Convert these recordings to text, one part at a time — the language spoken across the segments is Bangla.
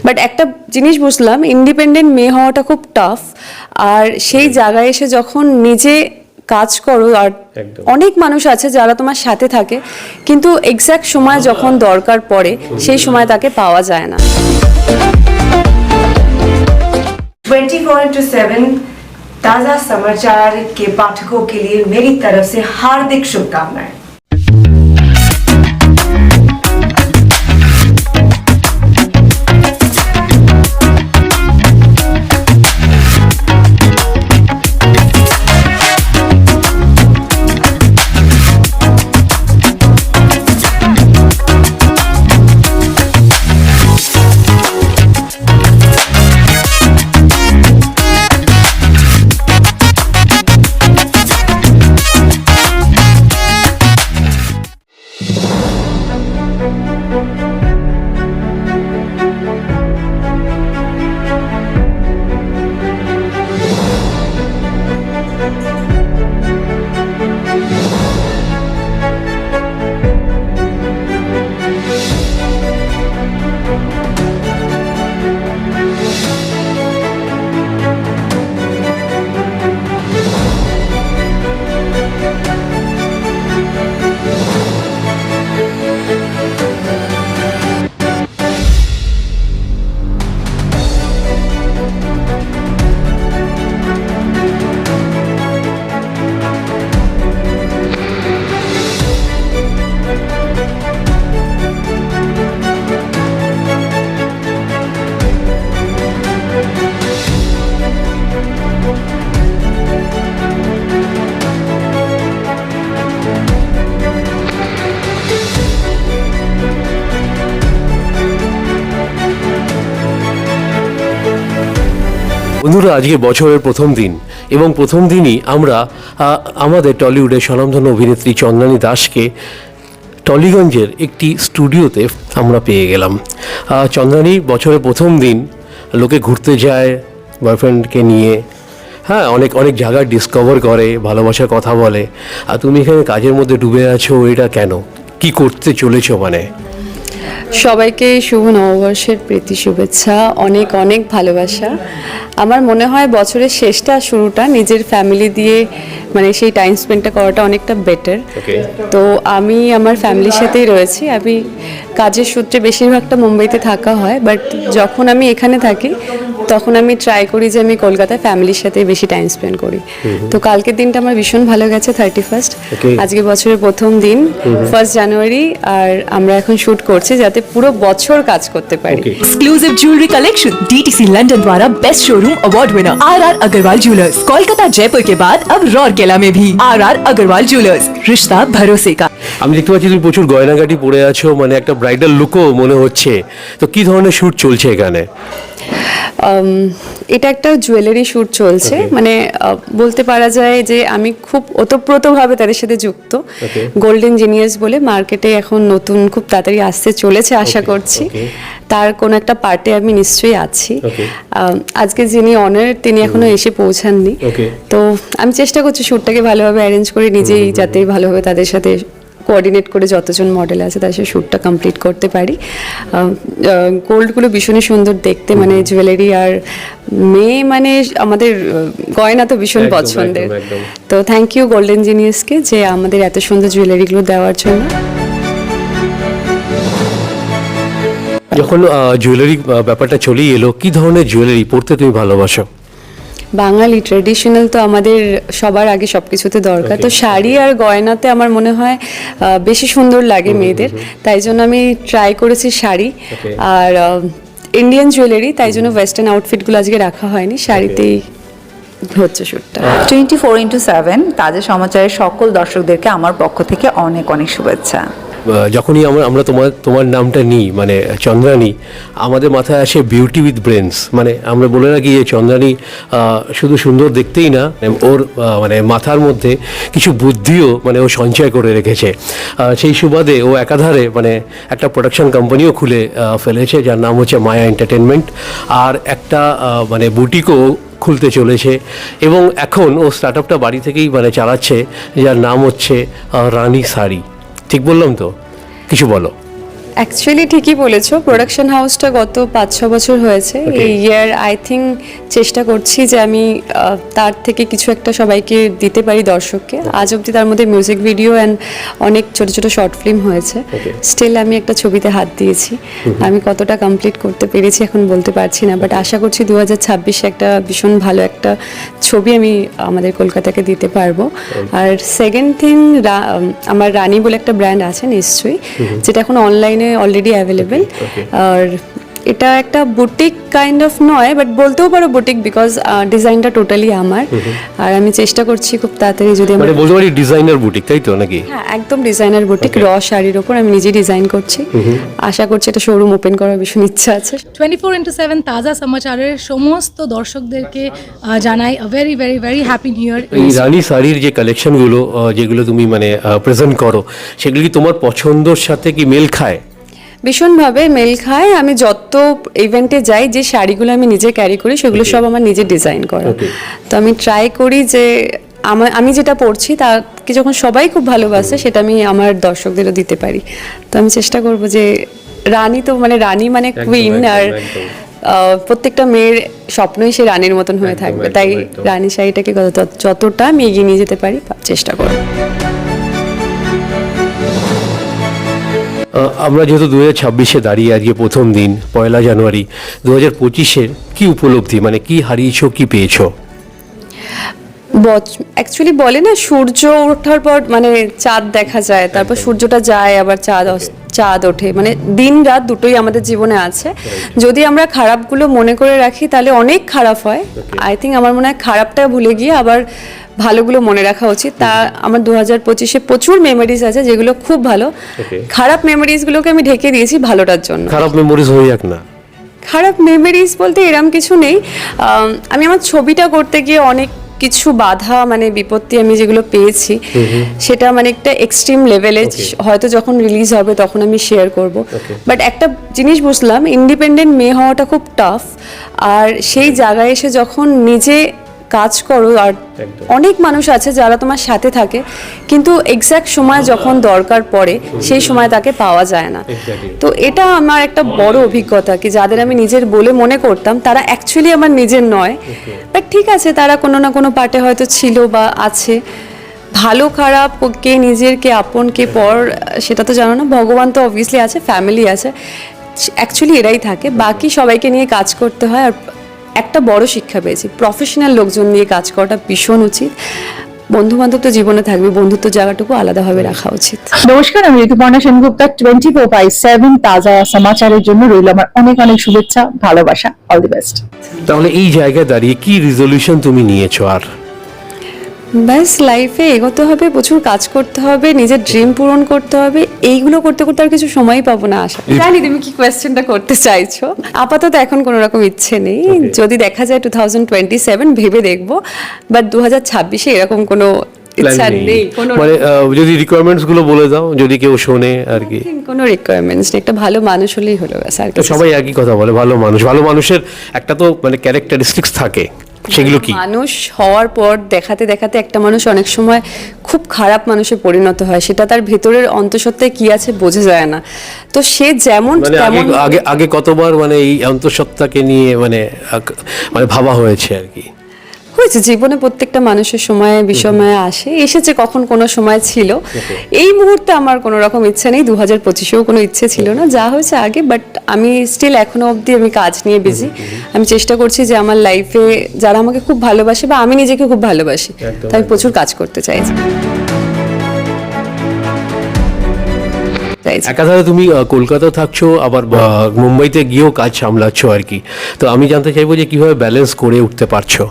বাট একটা জিনিস বুঝলাম, ইন্ডিপেন্ডেন্ট মেয়ে হওয়াটা খুব টাফ। আর সেই জায়গায় এসে যখন নিজে কাজ করো, আর অনেক মানুষ আছে যারা তোমার সাথে থাকে, কিন্তু এক্স্যাক্ট সময় যখন দরকার পড়ে সেই সময় তাকে পাওয়া যায় না। 24/7 ताज़ा समाचार के पाठकों के लिए मेरी तरफ से हार्दिक शुभकामनाएं। বন্ধুরা, আজকে বছরের প্রথম দিন এবং প্রথম দিনই আমরা আমাদের টলিউডের স্বনামধন্য অভিনেত্রী চন্দ্রানী দাসকে টলিগঞ্জের একটি স্টুডিওতে আমরা পেয়ে গেলাম। চন্দ্রানী, বছরের প্রথম দিন লোকে ঘুরতে যায় বয়ফ্রেন্ডকে নিয়ে, হ্যাঁ, অনেক অনেক জায়গা ডিসকভার করে, ভালোবাসার কথা বলে, আর তুমি এখানে কাজের মধ্যে ডুবে আছো। এটা কেন, কি করতে চলেছো? মানে সবাইকে শুভ নববর্ষের প্রীতি শুভেচ্ছা, অনেক অনেক ভালোবাসা। আমার মনে হয় বছরের শেষটা শুরুটা নিজের ফ্যামিলি দিয়ে, মানে সেই টাইম স্পেন্ডটা করাটা অনেকটা বেটার। তো আমি আমার ফ্যামিলির সাথেই রয়েছি। আমি কাজের সূত্রে বেশিরভাগটা মুম্বাইতে থাকা হয়, বাট যখন আমি এখানে থাকি তখন আমি ট্রাই করি যে আমি কলকাতায় ফ্যামিলির সাথে বেশি টাইম স্পেন্ড করি। তো কালকের দিনটা আমার ভীষণ ভালো গেছে, 31st। আজকে বছরের প্রথম দিন, 1 জানুয়ারি, আর আমরা এখন শুট করছি যাতে পুরো বছর কাজ করতে পারি। Exclusive jewellery collection DTC London द्वारा best showroom award winner RR Agarwal jewellers, Kolkata Jaipur के बाद अब रौरकेला में भी RR अग्रवाल ज्वेलर्स, रिश्ता भरोसे का। আমি দেখতে পাচ্ছি তুমি প্রচুর গয়নাগাটি পরে আছো, মানে একটা ব্রাইডাল লুকও মনে হচ্ছে। তো কি ধরনের শ্যুট চলছে এখানে? এটা একটা জুয়েলারি শ্যুট চলছে, মানে বলতে পারা যায় যে আমি খুব ওতপ্রোতভাবে তাদের সাথে যুক্ত। গোল্ডেন জিনিয়াস বলে মার্কেটে এখন নতুন খুব তাড়াতাড়ি আসতে চলেছে, আশা করছি। তার কোনো একটা পার্টে আমি নিশ্চয়ই আছি। আজকে যিনি অনার, তিনি এখনো এসে পৌঁছাননি। তো আমি চেষ্টা করছি শ্যুটটাকে ভালোভাবে অ্যারেঞ্জ করে নিজেই যাতে ভালোভাবে তাদের সাথে কোঅর্ডিনেট করে যতজন মডেল আছে তার সাথে শ্যুটটা কমপ্লিট করতে পারি। গোল্ডগুলো ভীষণই সুন্দর দেখতে, মানে জুয়েলারি আর মেয়ে মানে আমাদের গয়না তো ভীষণ পছন্দের। তো থ্যাংক ইউ গোল্ডেন জিনিয়াসকে যে আমাদের এত সুন্দর জুয়েলারিগুলো দেওয়ার জন্য। যখন জুয়েলারি ব্যাপারটা চলেই এলো, কি ধরনের জুয়েলারি পরতে তুমি ভালোবাসো? বাঙালি ট্রেডিশনাল তো আমাদের সবার আগে সবকিছুতে দরকার। তো শাড়ি আর গয়নাতে আমার মনে হয় বেশি সুন্দর লাগে মেয়েদের, তাই জন্য আমি ট্রাই করেছি শাড়ি আর ইন্ডিয়ান জুয়েলারি। তাই জন্য ওয়েস্টার্ন আউটফিটগুলো আজকে রাখা হয়নি, শাড়িতেই হচ্ছে শ্যুটটা। 24/7 তাজা সমাচারের সকল দর্শকদেরকে আমার পক্ষ থেকে অনেক অনেক শুভেচ্ছা। যখনই আমরা তোমার নামটা নিই, মানে চন্দ্রানী, আমাদের মাথায় আসে বিউটি উইথ ব্রেনস। মানে আমরা বলে রাখি যে চন্দ্রানী শুধু সুন্দর দেখতেই না, ওর মানে মাথার মধ্যে কিছু বুদ্ধিও মানে ও সঞ্চয় করে রেখেছে। সেই সুবাদে ও একাধারে মানে একটা প্রোডাকশন কোম্পানিও খুলে ফেলেছে, যার নাম হচ্ছে মায়া এন্টারটেনমেন্ট, আর একটা মানে বুটিকও খুলতে চলেছে। এবং এখন ও স্টার্ট আপটা বাড়ি থেকেই মানে চালাচ্ছে, যার নাম হচ্ছে রানী শাড়ি। ঠিক বললাম তো? কিছু বলো। অ্যাকচুয়ালি ঠিকই বলেছো, প্রোডাকশন হাউসটা গত 5-6 বছর হয়েছে। এই ইয়ার আই থিঙ্ক চেষ্টা করছি যে আমি তার থেকে কিছু একটা সবাইকে দিতে পারি দর্শককে। আজ অবধি তার মধ্যে মিউজিক ভিডিও অ্যান্ড অনেক ছোট ছোট শর্ট ফিল্ম হয়েছে। স্টিল আমি একটা ছবিতে হাত দিয়েছি, আমি কতটা কমপ্লিট করতে পেরেছি এখন বলতে পারছি না, বাট আশা করছি 2026 একটা ভীষণ ভালো একটা ছবি আমি আমাদের কলকাতাকে দিতে পারবো। আর সেকেন্ড থিং, আমার রানী বলে একটা ব্র্যান্ড আছে নিশ্চয়ই, যেটা এখন অনলাইনে অলরেডি অ্যাভেলেবেল। আর এটা একটা বুটিক কাইন্ড অফ নয়, বাট বলতেও পারো বুটিক, বিকজ ডিজাইনটা টোটালি আমার। আর আমি চেষ্টা করছি খুব তাড়াতাড়ি যদি আমার, মানে বলতে পারি ডিজাইনার বুটিক, তাই তো নাকি? হ্যাঁ একদম ডিজাইনার বুটিক, র শাড়ির ওপর আমি নিজে ডিজাইন করছি। আশা করছি এটা শোরুম ওপেন করার ভীষণ ইচ্ছা আছে। 24/7 তাজা সমাচারের সমস্ত দর্শকদেরকে জানাই very very very happy new year. এই রানী শাড়ির যে কালেকশনগুলো যেগুলো তুমি মানে প্রেজেন্ট করো, সেগুলো কি তোমার পছন্দর সাথে কি মেল খায়? ভীষণভাবে মেল খায়। আমি যত ইভেন্টে যাই, যে শাড়িগুলো আমি নিজে ক্যারি করি সেগুলো সব আমার নিজে ডিজাইন করা। তো আমি ট্রাই করি যে আমি যেটা পড়ছি তাকে যখন সবাই খুব ভালোবাসে সেটা আমি আমার দর্শকদেরও দিতে পারি। তো আমি চেষ্টা করব যে রানী তো মানে রানী মানে কুইন, আর প্রত্যেকটা মেয়ের স্বপ্নই সে রানীর মতন হয়ে থাকবে। তাই রানী শাড়িটাকে যতটা আমি এগিয়ে নিয়ে যেতে পারি চেষ্টা করব। আমরা যেহেতু 2026-এ দাঁড়িয়ে, আজকে প্রথম দিন 1 জানুয়ারি 2025-এর কি উপলব্ধি, মানে কি হারিয়েছো কি পেয়েছো? অ্যাকচুয়ালি বলে না, সূর্য ওঠার পর মানে চাঁদ দেখা যায়, তারপর সূর্যটা যায় আবার চাঁদ ওঠে, মানে দিন রাত দুটোই আমাদের জীবনে আছে। যদি আমরা খারাপগুলো মনে করে রাখি তাহলে অনেক খারাপ হয়। আই থিঙ্ক আমার মনে হয় খারাপটা ভুলে গিয়ে আবার ভালোগুলো মনে রাখা উচিত। তা আমার 2025-এ প্রচুর মেমোরিজ আছে যেগুলো খুব ভালো। খারাপ মেমোরিজগুলোকে আমি ঢেকে দিয়েছি ভালোটার জন্য। খারাপ মেমোরিজ হয়ে যাক না। খারাপ মেমোরিজ বলতে এরম কিছু নেই। আমি আমার ছবিটা করতে গিয়ে অনেক কিছু বাধা মানে বিপত্তি আমি যেগুলো পেয়েছি, সেটা মানে একটা এক্সট্রিম লেভেলে হয়তো যখন রিলিজ হবে তখন আমি শেয়ার করব। বাট একটা জিনিস বুঝলাম, ইন্ডিপেন্ডেন্ট মেয়ে হওয়াটা খুব টাফ। আর সেই জায়গায় এসে যখন নিজে কাজ করো, আর অনেক মানুষ আছে যারা তোমার সাথে থাকে, কিন্তু এক্স্যাক্ট সময় যখন দরকার পড়ে সেই সময় তাকে পাওয়া যায় না। তো এটা আমার একটা বড় অভিজ্ঞতা, কি যাদের আমি নিজের বলে মনে করতাম তারা অ্যাকচুয়ালি আমার নিজের নয়। বাট ঠিক আছে, তারা কোনো না কোনো পার্টে হয়তো ছিল বা আছে। ভালো খারাপ, কে নিজের কে আপন কে পর সেটা তো জানো না, ভগবান তো অবভিয়াসলি আছে, ফ্যামিলি আছে, অ্যাকচুয়ালি এরাই থাকে। বাকি সবাইকে নিয়ে কাজ করতে হয়। আর একটা বড় শিক্ষা পেয়েছি, প্রফেশনাল লোকজন নিয়ে কাজ করাটা ভীষণ উচিত। বন্ধু বান্ধব তো জীবনে থাকবে, বন্ধুত্ব জায়গাটুকু আলাদাভাবে রাখা উচিত। নমস্কার, আমি ঋতুপর্ণা সেনগুপ্তা। 24/7 তাজা সমাচারের জন্য রইল আমার অনেক অনেক শুভেচ্ছা, ভালোবাসা, অল দি বেস্ট। তাহলে এই জায়গায় দাঁড়িয়ে কি রেজলিউশন তুমি নিয়েছো? আর ব্যাস লাইফে এগোতে হবে, প্রচুর কাজ করতে হবে, নিজের ড্রিম পূরণ করতে হবে। এইগুলো করতে করতে আর কিছু সময়ই পাবো না। আশা জানি তুমি কি কোয়েশ্চেনটা করতে চাইছো। আপাতত এখন কোনো রকম ইচ্ছে নেই। যদি দেখা যায় 2027 ভেবে দেখবো, বাট 2026-এ এরকম কোনো ইচ্ছা নেই। মানে যদি রিকোয়ারমেন্টস গুলো বলে দাও, যদি কেউ শোনে আর কি। কোনো রিকোয়ারমেন্টস নেই, একটা ভালো মানুষ হলেই হলো ব্যাস। আর সবাই একই কথা বলে, ভালো মানুষ। ভালো মানুষের একটা তো মানে ক্যারেক্টারিস্টিক্স থাকে, সেগুলো কি? মানুষ হওয়ার পর দেখাতে দেখাতে একটা মানুষ অনেক সময় খুব খারাপ মানুষে পরিণত হয়, সেটা তার ভেতরের অন্তঃসত্ত্বায় কি আছে বোঝা যায় না। তো সে যেমন মানে তেমন আগে কতবার মানে এই অন্তঃসত্ত্বাকে নিয়ে মানে ভাবা হয়েছে আর কি। হয়েছে জীবনে, প্রত্যেকটা মানুষের সময় বিষময় আসে, এসেছে কখন কোনো সময় ছিল। এই মুহূর্তে আমার কোনো রকম ইচ্ছা নেই, 2025-এও কোনো ইচ্ছে ছিল না, যা হয়েছে আগে। বাট আমি স্টিল এখনো অবধি আমি কাজ নিয়ে বিজি। আমি চেষ্টা করছি যে আমার লাইফে যারা আমাকে খুব ভালোবাসে বা আমি নিজেকে খুব ভালোবাসি, তাই আমি প্রচুর কাজ করতে চাইছি। একাধারে তুমি কলকাতা থাকছো, আবার মুম্বাইতে গিয়েও কাজ সামলাচ্ছ আর কি। তো আমি জানতে চাইবো যে কিভাবে ব্যালেন্স করে উঠতে পারছো?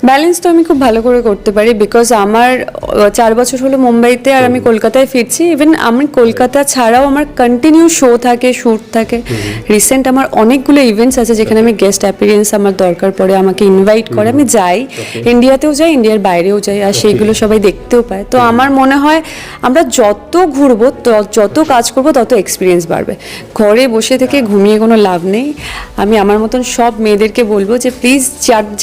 ব্যালেন্স তো আমি খুব ভালো করে করতে পারি, বিকজ আমার 4 বছর হলো মুম্বাইতে, আর আমি কলকাতায় ফিরছি। ইভেন আমি কলকাতা ছাড়াও আমার কন্টিনিউ শো থাকে, শ্যুট থাকে। রিসেন্ট আমার অনেকগুলো ইভেন্টস আছে যেখানে আমি গেস্ট অ্যাপিয়ারেন্স আমার দরকার পড়ে, আমাকে ইনভাইট করে, আমি যাই। ইন্ডিয়াতেও যাই, ইন্ডিয়ার বাইরেও যাই, আর সেইগুলো সবাই দেখতেও পায়। তো আমার মনে হয় আমরা যত ঘুরবো, যত কাজ করবো, তত এক্সপিরিয়েন্স বাড়বে। ঘরে বসে থেকে ঘুমিয়ে কোনো লাভ নেই। আমি আমার মতন সব মেয়েদেরকে বলবো যে প্লিজ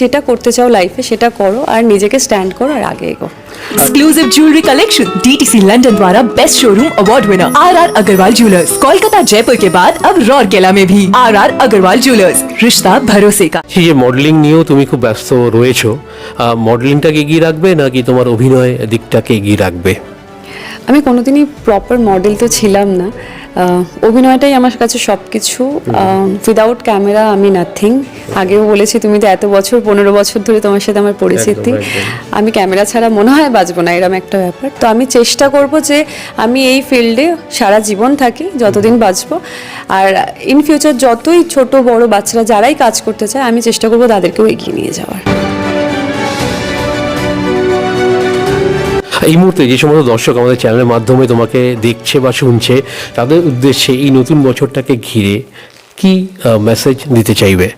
যেটা করতে চাও লাইফে সেটা করো আর নিজেকে স্ট্যান্ড করো আর আগে এগো। Exclusive jewellery collection DTC London द्वारा best showroom award winner R Agarwal jewellers, Kolkata Jaipur के बाद अब रौरकेला में भी आर अग्रवाल ज्वेलर्स, रिश्ता भरोसे का। সেই যে মডেলিং নিয়েও তুমি খুব ব্যস্ত রয়েছো, মডেলিংটাকে এগিয়ে রাখবে নাকি তোমার অভিনয় দিকটাকে এগিয়ে রাখবে? আমি কোনোদিনই প্রপার মডেল তো ছিলাম না, অভিনয়টাই আমার কাছে সব কিছু। উইদাউট ক্যামেরা আমি নাথিং। আগেও বলেছি, তুমি তো এত বছর 15 বছর ধরে তোমার সাথে আমার পরিচিতি, আমি ক্যামেরা ছাড়া মনে হয় বাঁচবো না, এরকম একটা ব্যাপার। তো আমি চেষ্টা করব যে আমি এই ফিল্ডে সারা জীবন থাকি, যতদিন বাঁচবো। আর ইন ফিউচার যতই ছোট বড় বাচ্চারা যারাই কাজ করতে চায়, আমি চেষ্টা করবো তাদেরকেও এগিয়ে নিয়ে যাওয়ার। এই মুহূর্তে যে সমস্ত দর্শক আমাদের চ্যানেলের মাধ্যমে তোমাকে দেখছে বা শুনছে, তাদের উদ্দেশ্যে এই নতুন বছরটাকে ঘিরে কি মেসেজ দিতে চাইবে?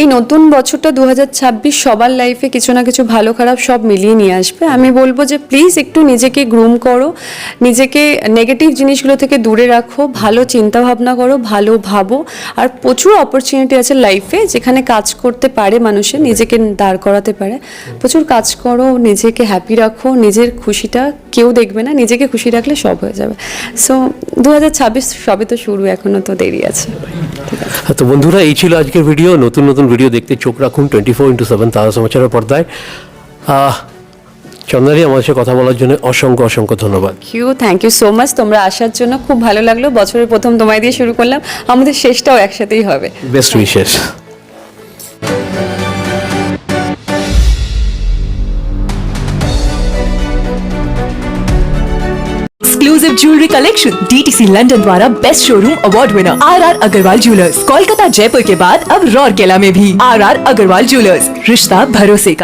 এই নতুন বছরটা 2026 সবার লাইফে কিছু না কিছু ভালো খারাপ সব মিলিয়ে নিয়ে আসবে। আমি বলবো যে প্লিজ একটু নিজেকে গ্রুম করো, নিজেকে নেগেটিভ জিনিসগুলো থেকে দূরে রাখো, ভালো চিন্তা ভাবনা করো, ভালো ভাবো। আর প্রচুর অপরচুনিটি আছে লাইফে, যেখানে কাজ করতে পারে মানুষের, নিজেকে দাঁড় করাতে পারে। প্রচুর কাজ করো, নিজেকে হ্যাপি রাখো, নিজের খুশিটা কেউ দেখবে না, নিজেকে খুশি রাখলে সব হয়ে যাবে। সো 2026 সবে তো শুরু, এখনো তো দেরি আছে। ঠিক আছে, তো বন্ধুরা, এই ছিল আজকের ভিডিও। নতুন নতুন ভিডিও দেখতে চোখ রাখুন 24x7 তাজা সমাচারের পর্দায়। চন্দ্রানী, আমাদের সাথে কথা বলার জন্য অসংখ্য অসংখ্য ধন্যবাদ। Thank you so much. তোমরা আসার জন্য খুব ভালো লাগলো। বছরের প্রথম তোমায় দিয়ে শুরু করলাম, আমাদের শেষটাও একসাথেই হবে। Best wishes. Exclusive jewellery collection DTC London द्वारा best showroom award winner R Agarwal jewellers, Kolkata Jaipur के बाद अब रौरकेला में भी आर अग्रवाल ज्वेलर्स, रिश्ता भरोसे का।